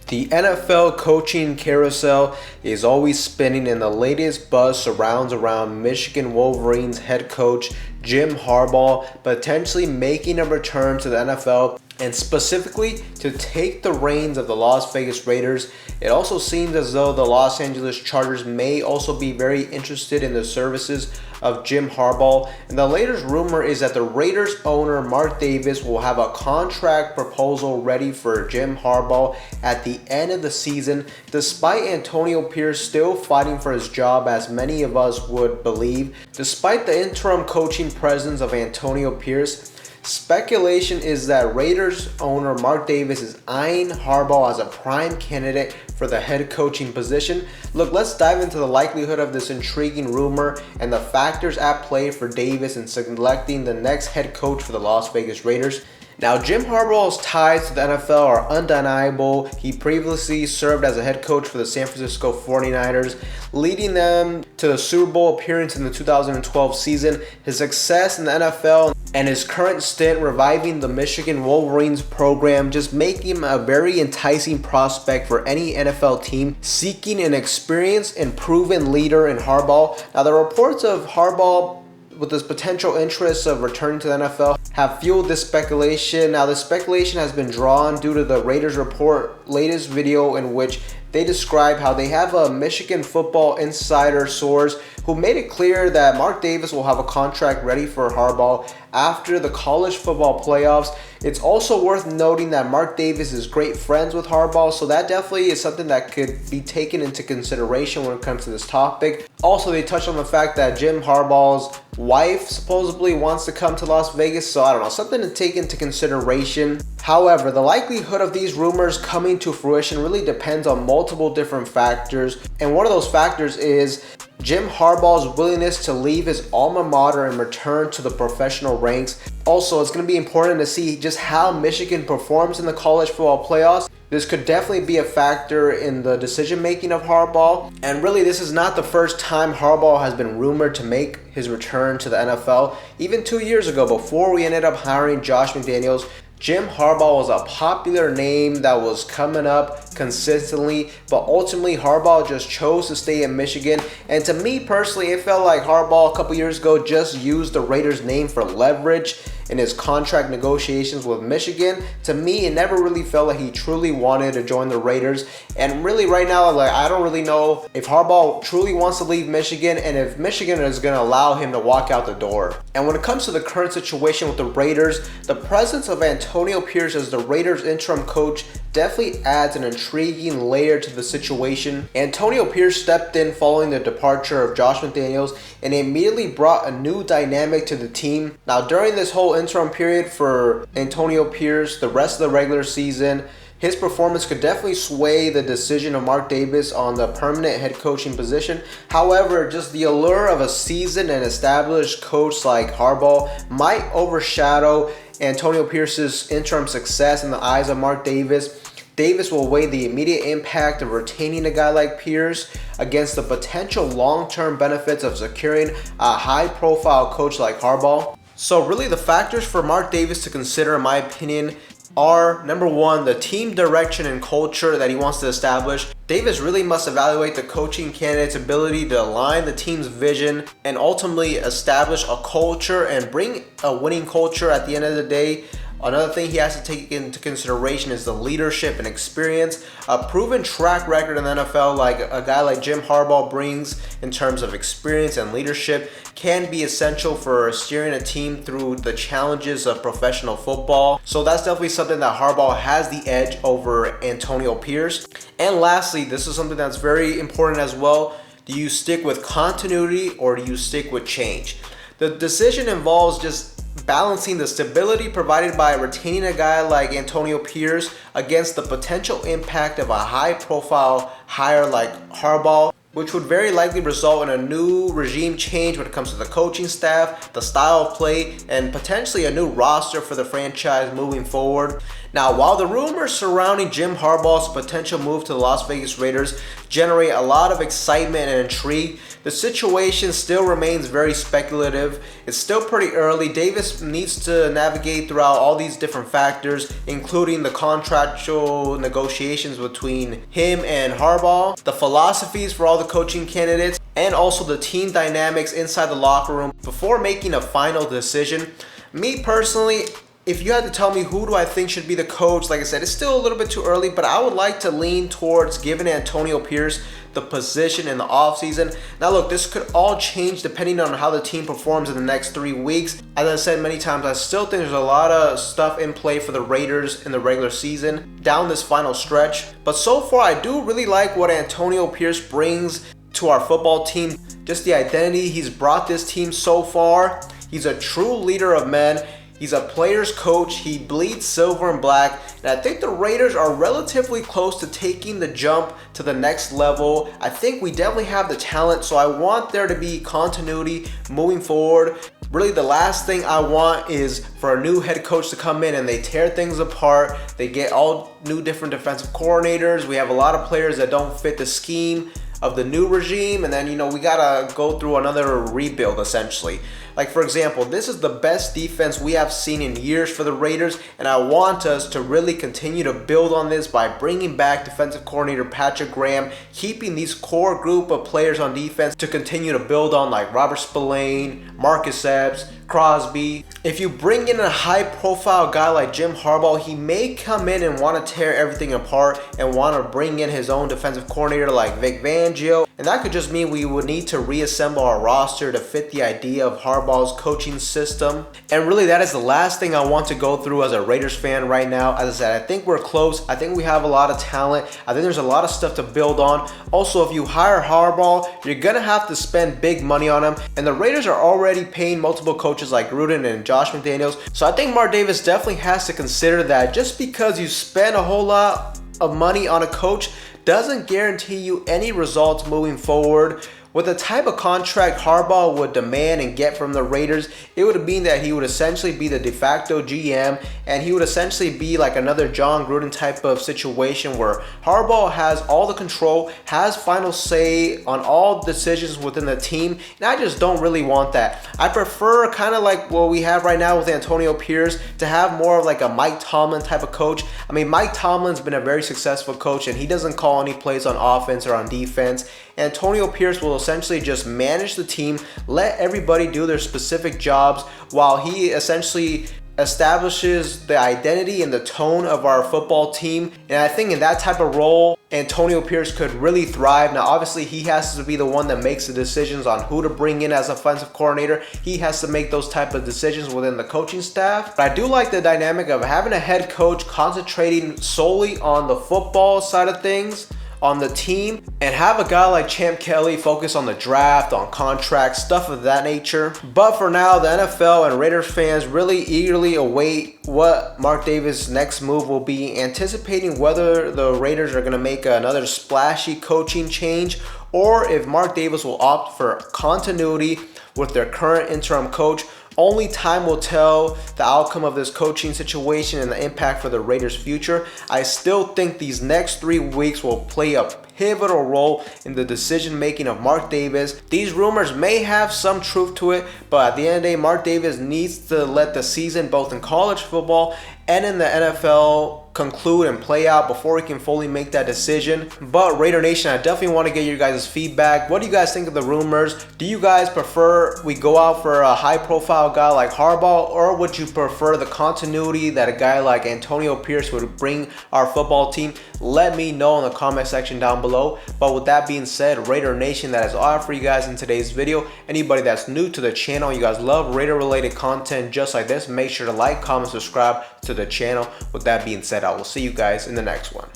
The NFL coaching carousel is always spinning, and the latest buzz surrounds around Michigan Wolverines head coach Jim Harbaugh potentially making a return to the NFL and specifically to take the reins of the Las Vegas Raiders. It also seems as though the Los Angeles Chargers may also be very interested in the services of Jim Harbaugh. And the latest rumor is that the Raiders owner Mark Davis will have a contract proposal ready for Jim Harbaugh at the end of the season, despite Antonio Pierce still fighting for his job, as many of us would believe. Despite the interim coaching presence of Antonio Pierce, speculation is that Raiders owner Mark Davis is eyeing Harbaugh as a prime candidate for the head coaching position. Look, let's dive into the likelihood of this intriguing rumor and the factors at play for Davis in selecting the next head coach for the Las Vegas Raiders. Now, Jim Harbaugh's ties to the NFL are undeniable. He previously served as a head coach for the San Francisco 49ers, leading them to the Super Bowl appearance in the 2012 season. His success in the NFL and his current stint reviving the Michigan Wolverines program just make him a very enticing prospect for any NFL team seeking an experienced and proven leader in Harbaugh. Now, the reports of Harbaugh with his potential interests of returning to the NFL have fueled this speculation. Now, the speculation has been drawn due to the Raiders report latest video in which they describe how they have a Michigan football insider source who made it clear that Mark Davis will have a contract ready for Harbaugh after the college football playoffs. It's also worth noting that Mark Davis is great friends with Harbaugh, so that definitely is something that could be taken into consideration when it comes to this topic. Also, they touched on the fact that Jim Harbaugh's wife supposedly wants to come to Las Vegas, so I don't know, something to take into consideration. However, the likelihood of these rumors coming to fruition really depends on multiple different factors, and one of those factors is Jim Harbaugh's willingness to leave his alma mater and return to the professional ranks. Also, it's going to be important to see just how Michigan performs in the college football playoffs. This could definitely be a factor in the decision-making of Harbaugh. And really, this is not the first time Harbaugh has been rumored to make his return to the NFL. Even 2 years ago, before we ended up hiring Josh McDaniels, Jim Harbaugh was a popular name that was coming up consistently, but ultimately Harbaugh just chose to stay in Michigan. And to me personally, it felt like Harbaugh a couple years ago just used the Raiders' name for leverage in his contract negotiations with Michigan. To me, it never really felt like he truly wanted to join the Raiders. And really right now, I don't really know if Harbaugh truly wants to leave Michigan and if Michigan is going to allow him to walk out the door. And when it comes to the current situation with the Raiders, the presence of Antonio Pierce as the Raiders interim coach definitely adds an intriguing layer to the situation. Antonio Pierce stepped in following the departure of Josh McDaniels and immediately brought a new dynamic to the team. Now, during this whole interim period for Antonio Pierce, the rest of the regular season, his performance could definitely sway the decision of Mark Davis on the permanent head coaching position. However, just the allure of a seasoned and established coach like Harbaugh might overshadow Antonio Pierce's interim success in the eyes of Mark Davis. Davis will weigh the immediate impact of retaining a guy like Pierce against the potential long-term benefits of securing a high-profile coach like Harbaugh. So really, the factors for Mark Davis to consider, in my opinion, are number one, the team direction and culture that he wants to establish. Davis really must evaluate the coaching candidate's ability to align the team's vision and ultimately establish a culture and bring a winning culture at the end of the day. Another thing he has to take into consideration is the leadership and experience. A proven track record in the NFL like a guy like Jim Harbaugh brings in terms of experience and leadership can be essential for steering a team through the challenges of professional football. So that's definitely something that Harbaugh has the edge over Antonio Pierce. And lastly, this is something that's very important as well. Do you stick with continuity or do you stick with change? The decision involves just balancing the stability provided by retaining a guy like Antonio Pierce against the potential impact of a high-profile hire like Harbaugh, which would very likely result in a new regime change when it comes to the coaching staff, the style of play, and potentially a new roster for the franchise moving forward. Now, while the rumors surrounding Jim Harbaugh's potential move to the Las Vegas Raiders generate a lot of excitement and intrigue, the situation still remains very speculative. It's still pretty early. Davis needs to navigate throughout all these different factors, including the contractual negotiations between him and Harbaugh, the philosophies for all the coaching candidates, and also the team dynamics inside the locker room before making a final decision. Me personally, if you had to tell me who do I think should be the coach, like I said, it's still a little bit too early, but I would like to lean towards giving Antonio Pierce the position in the offseason. Now look, this could all change depending on how the team performs in the next 3 weeks. As I said many times, I still think there's a lot of stuff in play for the Raiders in the regular season down this final stretch. But so far, I do really like what Antonio Pierce brings to our football team. Just the identity he's brought this team so far. He's a true leader of men. He's a player's coach. He bleeds silver and black. And I think the Raiders are relatively close to taking the jump to the next level. I think we definitely have the talent, so I want there to be continuity moving forward. Really, the last thing I want is for a new head coach to come in and they tear things apart. They get all new different defensive coordinators. We have a lot of players that don't fit the scheme of the new regime, and then we gotta go through another rebuild essentially. Like, for example, this is the best defense we have seen in years for the Raiders, and I want us to really continue to build on this by bringing back defensive coordinator Patrick Graham, keeping these core group of players on defense to continue to build on, like Robert Spillane, Marcus Epps, Crosby. If you bring in a high-profile guy like Jim Harbaugh, he may come in and want to tear everything apart and want to bring in his own defensive coordinator like Vic Fangio. And that could just mean we would need to reassemble our roster to fit the idea of Harbaugh's coaching system. And really, that is the last thing I want to go through as a Raiders fan right now. As I said, I think we're close. I think we have a lot of talent. I think there's a lot of stuff to build on. Also, if you hire Harbaugh, you're going to have to spend big money on him. And the Raiders are already paying multiple coaches like Gruden and Josh McDaniels. So I think Mark Davis definitely has to consider that. Just because you spend a whole lot of money on a coach doesn't guarantee you any results moving forward. With the type of contract Harbaugh would demand and get from the Raiders, it would mean that he would essentially be the de facto GM, and he would essentially be like another John Gruden type of situation where Harbaugh has all the control, has final say on all decisions within the team, and I just don't really want that. I prefer kind of like what we have right now with Antonio Pierce to have more of like a Mike Tomlin type of coach. I mean, Mike Tomlin's been a very successful coach, and he doesn't call any plays on offense or on defense. Antonio Pierce will essentially just manage the team, let everybody do their specific jobs while he essentially establishes the identity and the tone of our football team. And I think in that type of role, Antonio Pierce could really thrive. Now, obviously, he has to be the one that makes the decisions on who to bring in as offensive coordinator. He has to make those type of decisions within the coaching staff. But I do like the dynamic of having a head coach concentrating solely on the football side of things, on the team, and have a guy like Champ Kelly focus on the draft, on contracts, stuff of that nature. But for now, the NFL and Raiders fans really eagerly await what Mark Davis' next move will be, anticipating whether the Raiders are going to make another splashy coaching change or if Mark Davis will opt for continuity with their current interim coach. Only time will tell the outcome of this coaching situation and the impact for the Raiders' future. I still think these next 3 weeks will play a pivotal role in the decision making of Mark Davis. These rumors may have some truth to it, but at the end of the day, Mark Davis needs to let the season, both in college football and in the NFL, conclude and play out before he can fully make that decision. But Raider Nation, I definitely want to get your guys' feedback. What do you guys think of the rumors? Do you guys prefer we go out for a high-profile guy like Harbaugh, or would you prefer the continuity that a guy like Antonio Pierce would bring our football team? Let me know in the comment section down below. But with that being said, Raider Nation, that is all for you guys in today's video. Anybody that's new to the channel, you guys love Raider-related content just like this, make sure to like, comment, subscribe to the channel. With that being said, I will see you guys in the next one.